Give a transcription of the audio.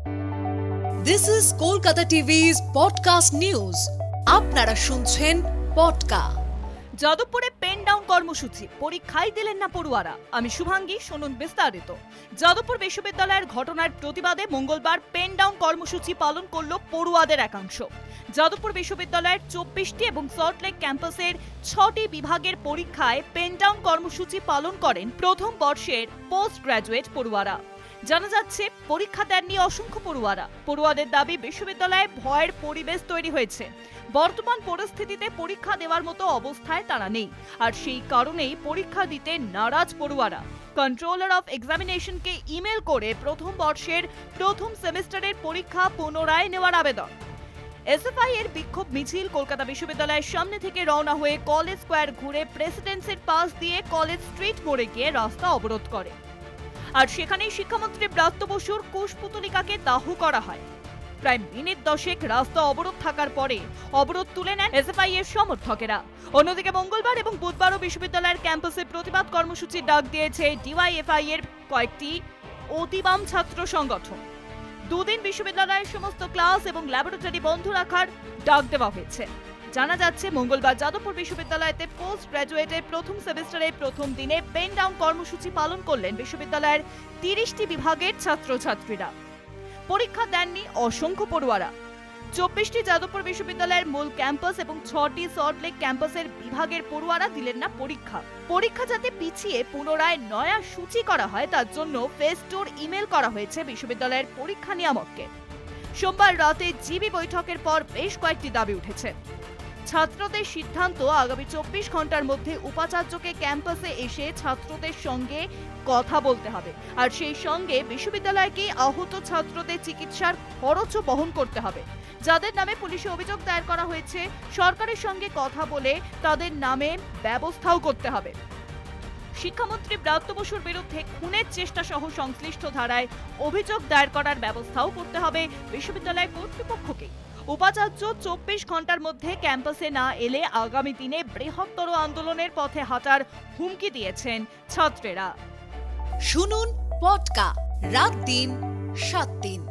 This is Kolkata TV's podcast news. আপনারা শুনছেন পডকা। যাদবপুরে পেন ডাউন কর্মসূচি, পরীক্ষাই দিলেন না পড়ুয়ারা। আমি শুভাঙ্গী, শুনুন বিস্তারিত। যাদবপুর বিশ্ববিদ্যালয়ের ঘটনার প্রতিবাদে মঙ্গলবার পেন ডাউন কর্মসূচি পালন করল পড়ুয়াদের একাংশ। যাদবপুর বিশ্ববিদ্যালয়ের 24টি এবং সল্টলেক ক্যাম্পাসের 6টি বিভাগের পরীক্ষায় পেন ডাউন কর্মসূচি পালন করেন প্রথম বর্ষের পোস্ট গ্র্যাজুয়েট পড়ুয়ারা। জানা যাচ্ছে, পরীক্ষা দেননি অসংখ্য পড়ুয়ারা। পড়ুয়াদের দাবি, বিশ্ববিদ্যালয়ে ভয়ের পরিবেশ তৈরি হয়েছে। বর্তমান পরিস্থিতিতে পরীক্ষা দেওয়ার মতো অবস্থায় তারা নেই, আর সেই কারণেই পরীক্ষা দিতে নারাজ পড়ুয়ারা। কন্ট্রোলার অফ এক্সামিনেশনকে ইমেল করে প্রথম বর্ষের প্রথম সেমিস্টারের পরীক্ষা পুনরায় নেওয়ার আবেদন। এসএফআই এর বিক্ষোভ মিছিল কলকাতা বিশ্ববিদ্যালয়ের সামনে থেকে রওনা হয়ে কলেজ স্কোয়ার ঘুরে প্রেসিডেন্সির পাশ দিয়ে কলেজ স্ট্রিট মোড়ে গিয়ে রাস্তা অবরোধ করে। আর সেখানেই শিক্ষামন্ত্রী ব্রাত্য বসুর কুশপুতলিকাকে দাহ করা হয়। প্রায় মিনিট 10 রাস্তা অবরোধ থাকার পরে অবরোধ তুলে নেন এসএফআই এর সমর্থকেরা। অন্যদিকে মঙ্গলবার এবং বুধবারও বিশ্ববিদ্যালয়ের ক্যাম্পাসে প্রতিবাদ কর্মসূচির ডাক দিয়েছে ডিওয়াইএফআই এর কয়েকটি অতিবাম ছাত্র সংগঠন। দুদিন বিশ্ববিদ্যালয়ের সমস্ত ক্লাস এবং ল্যাবরেটরি বন্ধ রাখার ডাক দেওয়া হয়েছে। জানা যাচ্ছে, মঙ্গলবার যাদবপুর বিশ্ববিদ্যালয়তে পোস্ট গ্র্যাজুয়েটের প্রথম সেমিস্টারের প্রথম দিনে পেন ডাউন কর্মসূচি পালন করলেন বিশ্ববিদ্যালয়ের 30টি বিভাগের ছাত্রছাত্রীরা। পরীক্ষা দেননি অসংখ্য পড়ুয়ারা। 24টি যাদবপুর বিশ্ববিদ্যালয়ের মূল ক্যাম্পাস এবং 6টি সল্টলেক ক্যাম্পাসের বিভাগের পড়ুয়ারা দিলেন না পরীক্ষা যাতে পিছিয়ে পুনরায় নয়া সূচি করা হয়, তার জন্য ফেস্টোর ইমেল করা হয়েছে বিশ্ববিদ্যালয়ের পরীক্ষা নিয়ামককে। সোমবার রাতে জিবি বৈঠকের পর বেশ কয়েকটি দাবি উঠেছে। ছাত্রদের সিদ্ধান্ত, আগামী 24 ঘন্টার মধ্যে উপাচার্যকে ক্যাম্পাসে এসে ছাত্রদের সঙ্গে কথা বলতে হবে, আর সেই সঙ্গে বিশ্ববিদ্যালয়কে আহত ছাত্রদের চিকিৎসার খরচও বহন করতে হবে। যাদের নামে পুলিশে অভিযোগ দায়ের করা হয়েছে, সরকারের সঙ্গে কথা বলে তাদের নামে ব্যবস্থাও করতে হবে। শিক্ষামন্ত্রী ব্রাত্য বসুর বিরুদ্ধে খুনের চেষ্টা সহ সংশ্লিষ্ট ধারায় অভিযোগ দায়ের করার ব্যবস্থাও করতে হবে বিশ্ববিদ্যালয় কর্তৃপক্ষকে। উপাচার্য 24 ঘন্টার মধ্যে ক্যাম্পাসে না এলে আগামী দিনে বৃহত্তর আন্দোলনের পথে হাঁটার হুমকি দিয়েছেন ছাত্রেরা। শুনুন পডকা, রাত দিন 7 দিন।